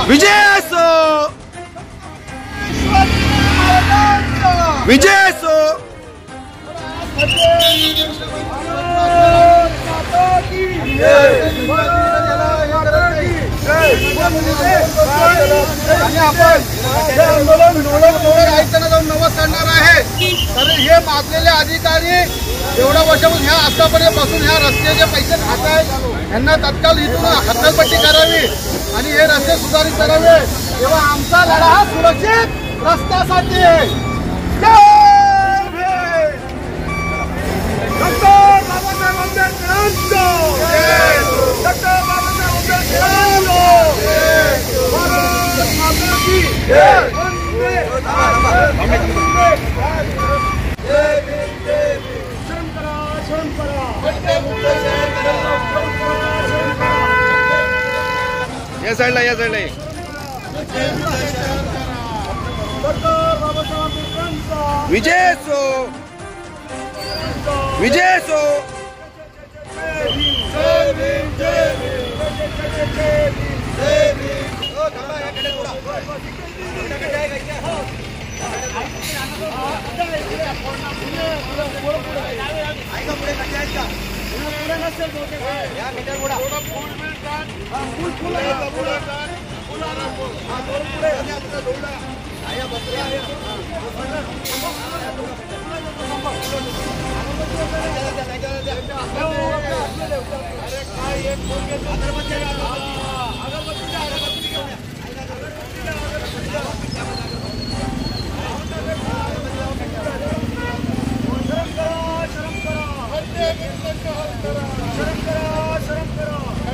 विजय असो, विजय असो। नवस करणार आहे। तर हे मागलेले अधिकारी एवढ्या वर्षापासून ह्या आतापर्यंत बसून ह्या रस्त्याचे पैसे खात आहेत, यांना तत्काल इथून हद्दपट्टी करावी आणि हे रस्ते सुधारित करावे। तेव्हा आमचा लढा हा सुरक्षित रस्त्यासाठी आहे। डॉक्टर बाबासाहेब आंबेडकरांचा डॉक्टर बाबासाहेब आंबेडकरांचा भारत माता की जय। या साइडला, या साइडला। विजय असो, विजय असो।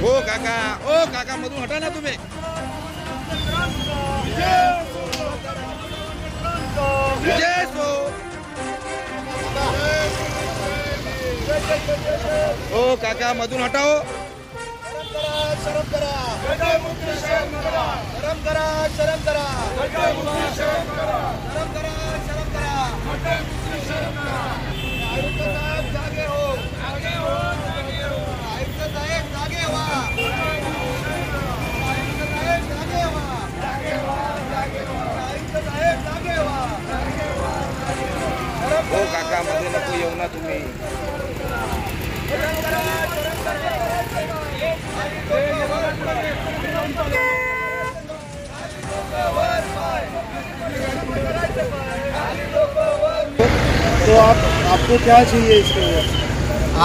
ओ काका मधून हटा ना तुम्ही। विजय असो। ओ काका मधून हटाओ। शरम करा, शरम करा, शरम करा, शरम करा, शरम करा, शरम करा। आयुक्त साहेब जागे हो, जागे हो, जागे हो। आयुक्त साहेब जागे व्हा, आयुक्त साहेब जागे व्हा, जागे व्हा, जागे व्हा, आयुक्त साहेब जागे व्हा। ओ काका मध्ये नको येऊ ना तुम्ही। तो आपको क्या चाहिए इसके?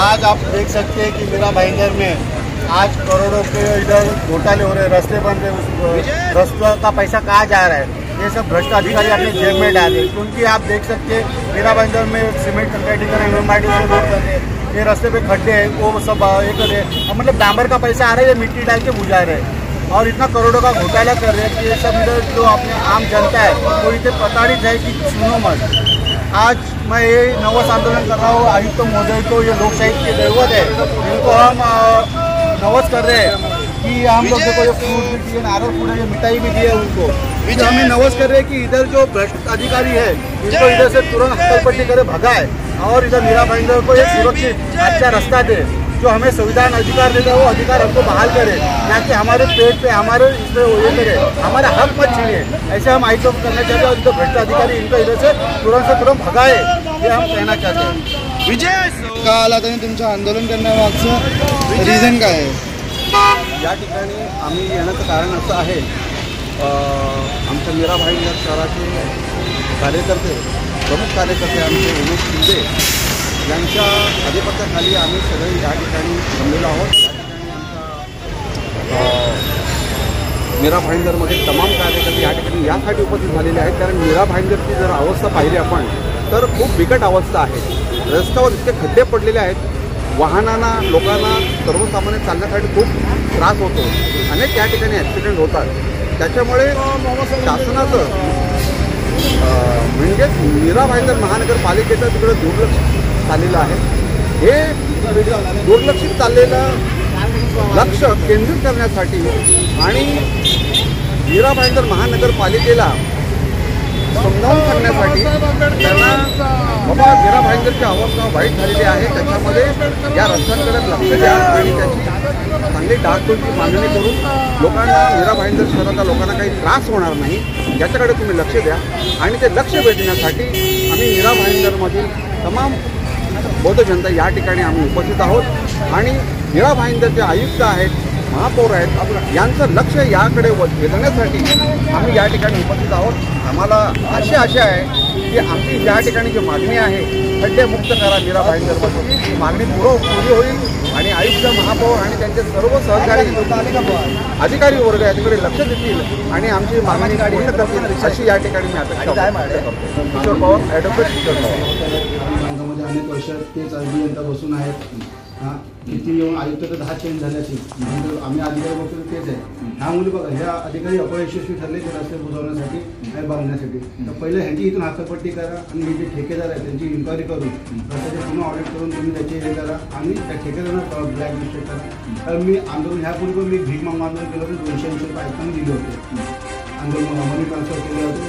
आज आप देख सकते हैं कि मेरा भाईंदर में आज करोड़ों के इधर घोटाले हो रहे, रास्ते बन रहे, रास्ते का पैसा कहाँ जा रहा है, ये सब भ्रष्ट अधिकारी अपने जेब में डाले। क्योंकि आप देख सकते हैं मेरा भाईंदर में सीमेंट कंक्रीटिंग MMRD से रोड कर रहे, ये रास्ते पे खड्डे हैं वो सब ये कर रहे, मतलब डांबर का पैसा आ रहा है, ये मिट्टी डाल के बुझा रहे हैं और इतना करोड़ों का घोटाला कर रहे हैं कि ये सब इधर जो अपने आम जनता है वो इतने प्रताड़ित है कि सुनो मत। आज मैं ये नवस आंदोलन कर रहा हूँ आयुक्त महोदय को, ये लोकशाही की जरूरत है, इनको हम नवस कर रहे हैं कि हम लोग को ये फ्रूट भी दिए, नारियल फूड है, ये मिठाई भी दी है उनको। तो हमें नवस कर रहे हैं कि इधर जो भ्रष्ट अधिकारी है इनको इधर से तुरंत हत्यापट्टी करे भगाए और इधर मीरा भाईंदर को एक सुरक्षित अच्छा रास्ता दे। जो हमें संविधान अधिकार देता है वो अधिकार हमको बहाल करे, ना कि हमारे पेट पे हमारे इसमें ये करे, हमारा हक मत छीने। ऐसे हम आयुक्त करना चाहते हैं और इनको भ्रष्ट अधिकारी इनको इधर से तुरंत भगाए, ये हम कहना चाहते हैं। विजय का आला आणि तुमचं आंदोलन करण्यामागचं रिझन काय आहे? या ठिकाणी आम्ही येण्याचं कारण असं आहे, आमच्या मीरा भाईंदर शहराचे कार्यकर्ते, प्रमुख कार्यकर्ते आमचे उमेश शिंदे यांच्या अधिपत्याखाली आम्ही सगळे या ठिकाणी जमलेलो आहोत। या ठिकाणी आमच्या मीरा भाईंदरमध्ये तमाम कार्यकर्ते या ठिकाणी यासाठी उपस्थित झालेले आहेत, कारण मीरा भाईंदरची जर अवस्था पाहिली आपण तर खूप बिकट अवस्था आहे। रस्त्यावर इतके खड्डे पडलेले आहेत, वाहनांना, लोकांना, सर्वसामान्य चालण्यासाठी खूप त्रास होतो, अनेक या ठिकाणी ॲक्सिडेंट होतात। त्याच्यामुळे शासनाचं म्हणजेच मीरा भाईंदर महानगरपालिकेचं तिकडे दुर्लक्ष चाललेलं आहे। हे दुर्लक्षित चाललेलं लक्ष केंद्रित करण्यासाठी आणि मीरा भाईंदर महानगरपालिकेला समजावून सांगण्यासाठी त्यांना बाबा मीरा भाईंदरची अवस्था वाईट झालेली आहे, त्याच्यामध्ये या रस्त्यांकडे लक्ष द्या आणि त्याची चांगली डागडुजी मागणी करून लोकांना मीरा भाईंदर शहरातल्या लोकांना काही त्रास होणार नाही याच्याकडे तुम्ही लक्ष द्या. आणि ते लक्ष वेधण्यासाठी आम्ही मीरा भाईंदरमधील तमाम बौद्ध जनता या ठिकाणी आम्ही उपस्थित आहोत आणि मीरा भाईंदरचे आयुक्त आहेत, महापौर आहेत, यांचं लक्ष याकडे वेधण्यासाठी आम्ही या ठिकाणी उपस्थित आहोत. आम्हाला अशी आशा आहे की आमची या ठिकाणी जी मागणी आहे खड्डेमुक्त करा मीरा भाईंदरमध्ये, ही मागणी पुरी होईल आणि आयुक्त, महापौर आणि त्यांचे सर्व सहकारी अधिकारी वर्ग याच्याकडे लक्ष देतील आणि आमची मागणी पूर्ण करतील अशी या ठिकाणी मी अपेक्षा करतो. किशोर पवार, ॲडव्होकेट किशोर पवार. अनेक वर्ष तेच अभियंता बसून आहेत. हां, किती येऊन आयुक्त तर 10 चेंज झाल्याचे, आम्ही अधिकारी बघतो तेच आहे. ह्या मुली बघा, ह्या अधिकारी अपयशस्वी ठरले ते रस्ते बुजवण्यासाठी आणि बांधण्यासाठी. तर पहिले ह्यांची इथून हातपट्टी करा आणि हे जे ठेकेदार आहेत त्यांची इन्क्वायरी करून रस्त्याचे पुन्हा ऑडिट करून तुम्ही त्याचे हे करा आणि त्या ठेकेदारांना ब्लॅक लिस्टेड करा. कारण मी आंदोलन ह्यापूर्वी पण मी भीक मागून आंदोलन केलं होतं, 280 रुपये आयुक्तांनी दिले होते. आंदोलन मनी ट्रान्सफर केले होते,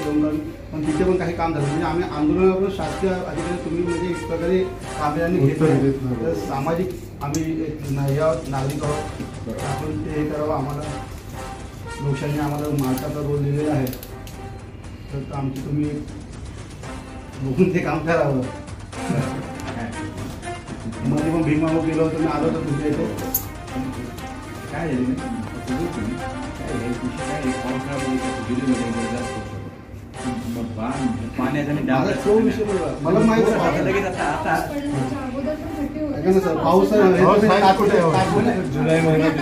पण तिथे पण काही काम झालं. म्हणजे आम्ही आंदोलनावर शासकीय अधिकारी तुम्ही म्हणजे एक प्रकारे कामगारांनी घेतलं. तर सामाजिक आम्ही या नागरिक आहोत, आपण ते हे करावं. आम्हाला लोकशाहीने आम्हाला मालकाचा रोल दिलेला आहे, तर आमची तुम्ही बघून ते काम करावं. मध्ये पण भीक मागू केलं होतं, मी आलो होतो तुमच्या इथे. काय मला माहिती पाऊस जुलै महिन्यात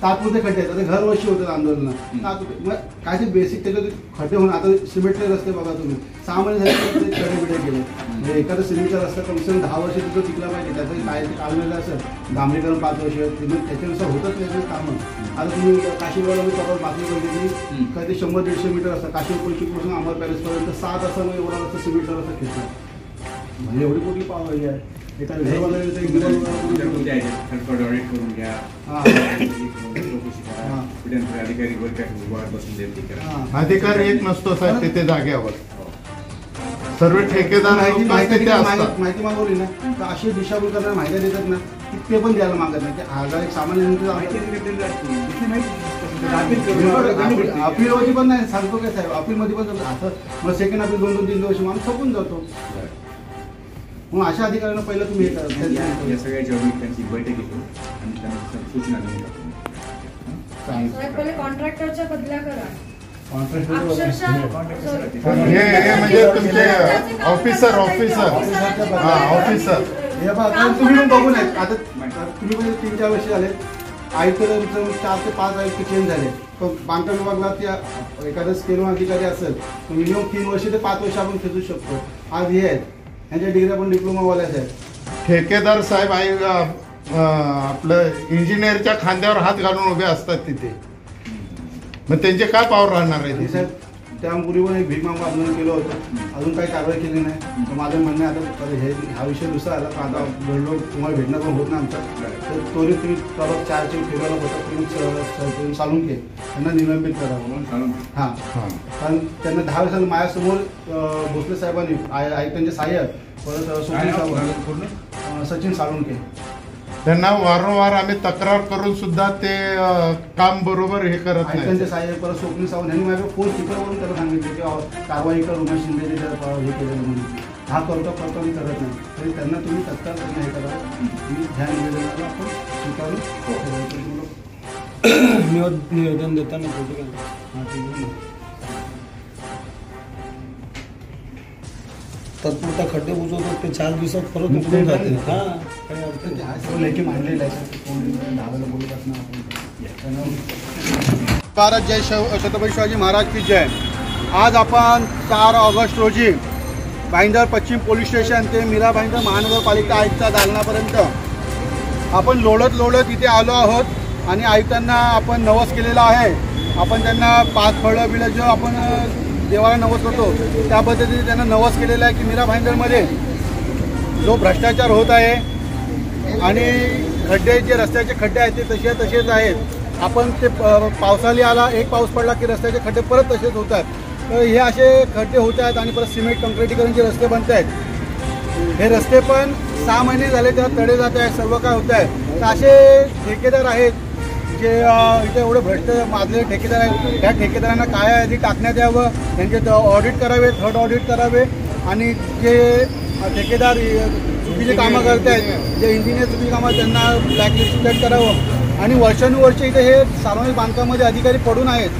तात्पुरते खड्डे आहेत. आता घर वर्षी होतं आंदोलनात मग काय ते बेसिक त्याच्यात खड्डे होऊन आता सिमेंटचे रस्ते बघा तुम्ही 6 महिने झाले खड्डे बिडे गेले. म्हणजे एखादा सिमेंटचा रस्ता कमी कमी 10 वर्ष तिथं टिकला पाहिजे, त्याचं काय ते काढलेलं असेल डांबरीकरण 5 वर्ष त्याच्यानुसार होतच नाही कामं. आता तुम्ही काशीवाला मी परवा बातमी बघितली काय ते 100-150 मीटर असतं काशीपासून अमर पॅलेसपर्यंत 6 तासामध्ये एवढा रस्ता सिमेंटचा रस्ता खेचला. म्हणजे एवढी कुठली पावली आहे. एखाद्या अधिकारी एक नसतो साहेब तिथे जागेवर, सर्व ठेकेदार माहिती मागवली ना तर अशी दिशाभूल करणार माहिती देतात ना ते पण द्यायला मागत नाही. हजार एक सामान्य अपीलवरती पण नाही सांगतो काय साहेब, अपीलमध्ये पण जातो. आता मग सेकंड अपील 2-3 वर्ष माणूस थकून जातो. मग अशा अधिकाऱ्यांना पहिलं तुम्ही हे करा. या सगळ्याच्या त्यांची बैठक घेतो आणि त्यांना सूचना देऊन पहिले कॉन्ट्रॅक्टरच्या बदल्या करा. हे म्हणजे तुमचे ऑफिसर हे बघा तुम्ही पण बघून आहेत. आता तुम्ही पण 3-4 वर्ष झाले आयुक्त 4 ते 5 आयुक्त चेंज झाले. पण बांधकाम विभागात त्या एखादा स्केल अधिकारी असेल तर मिनिमम 3 वर्ष ते 5 वर्ष आपण खेचू शकतो. आज हे आहेत ह्यांच्या डिग्री पण डिप्लोमावाल्याच आहेत. ठेकेदार साहेब आपलं इंजिनियरच्या खांद्यावर हात घालून उभे असतात तिथे, मग त्यांचे काय पावर राहणार आहे साहेब. त्या मुलीवर एक भीक मागून आंदोलन केलं होतं, अजून काही कारवाई केली नाही. तर माझं म्हणणं आता हे हा विषय दुसरा आला आता घडलो तुम्हाला भेटणं पण होत नाही आमचं. तर त्वरित तुम्ही प्रभाग 4चे फेब्रुवारीला होता तुम्ही सालुंके त्यांना निलंबित करावं. हां, कारण त्यांना 10 वर्षाला माझ्यासमोर भोसले साहेबांनी आयुक्तांचे सहाय्यक परत सचिन साळुंके त्यांना वारंवार आम्ही तक्रार करून सुद्धा ते काम बरोबर हे करत नाही. त्यांचे सहाय्यक परत स्वप्नील सावंत यांनी माझ्या फोन स्पीकरवरून त्याला सांगितले की कारवाई कर उमेश शिंदे हे केलेलं म्हणून. हा करतो मी करत नाही. तरी त्यांना तुम्ही तत्काळ त्यांना हे करा. मी ह्या निवेदनाला आपण स्वीकारून निवेदन देताना फोटो हां ठीक आहे. तात्पुरता खड्डे बुजवतात ते 4 दिवसात परत उघडून जाते. भारत जय छत्रपती शिवाजी महाराज की जय. आज आपण 4 ऑगस्ट रोजी भाईंदर पश्चिम पोलीस स्टेशन ते मीरा भाईंदर महानगरपालिका आयुक्त दालनापर्यंत आपण लोळत इथे आलो आहोत आणि आयुक्तांना आपण नवस केलेला आहे. आपण त्यांना 5 फळं बिळं जो आपण देवाला नवस करतो त्या पद्धतीने त्यांना नवस केलेला आहे की मीरा भाईंदरमध्ये जो भ्रष्टाचार होत आहे आणि खड्डे जे रस्त्याचे खड्डे आहेत ते तसेच आहेत. आपण ते पावसाळी आला एक पाऊस पडला की रस्त्याचे खड्डे परत तसेच होतात. तर हे असे खड्डे होत आहेत आणि परत सिमेंट काँक्रिटीकरणचे रस्ते बनत आहेत. हे रस्ते पण 6 महिने झाले त्यात तडे जात आहेत, सर्व काय होत आहे. तर असे ठेकेदार आहेत जे इथे एवढे भ्रष्ट माजलेले ठेकेदार आहेत. त्या ठेकेदारांना काय आधी टाकण्यात यावं, त्यांचे ऑडिट करावे, थर्ड ऑडिट करावे आणि जे ठेकेदार चुकीची कामं करत आहेत, जे इंजिनियर चुकीची कामं त्यांना ब्लॅकलिस्टेड करावं. आणि वर्षानुवर्षे इथे हे सार्वजनिक बांधकामामध्ये अधिकारी पडून आहेत.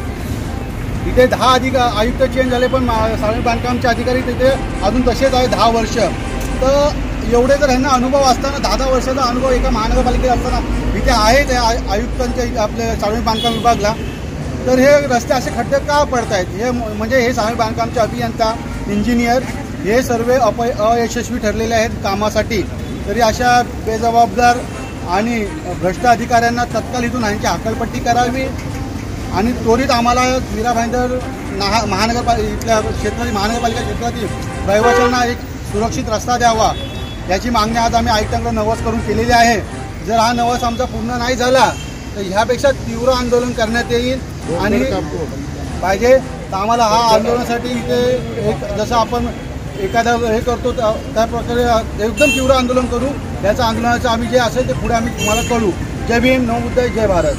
इथे 10 आयुक्त चेंज झाले पण सार्वजनिक बांधकामचे अधिकारी तिथे अजून तसेच आहे 10 वर्ष. तर एवढे जर ह्यांना अनुभव असताना 10 वर्षाचा अनुभव एका महानगरपालिकेत असताना इथे आहेत आयुक्तांच्या आपल्या सार्वजनिक बांधकाम विभागला, तर हे रस्ते असे खड्डे का पडत आहेत? हे म्हणजे हे सार्वजनिक बांधकामचे अभियंता, इंजिनियर हे सर्व अयशस्वी ठरलेले आहेत कामासाठी. तरी अशा बेजबाबदार आणि भ्रष्ट अधिकाऱ्यांना तत्काळ इथून ह्यांची हकालपट्टी करावी आणि त्वरित आम्हाला मीरा भाईंदर इथल्या क्षेत्रातील महानगरपालिका क्षेत्रातील रहिवाशांना एक सुरक्षित रस्ता द्यावा याची मागणी आज आम्ही आयुक्तांकडे नवस करून केलेली आहे. जर हा नवस आमचा पूर्ण नाही झाला तर ह्यापेक्षा तीव्र आंदोलन करण्यात येईल आणि पाहिजे तर आम्हाला हा आंदोलनासाठी इथे एक जसं आपण एखादा हे करतो त्या प्रकारे एकदम तीव्र आंदोलन करू. याचं आंदोलनाचं आम्ही जे असेल ते पुढे आम्ही तुम्हाला कळू. जय भीम, नमो बुद्धाय, जय भारत.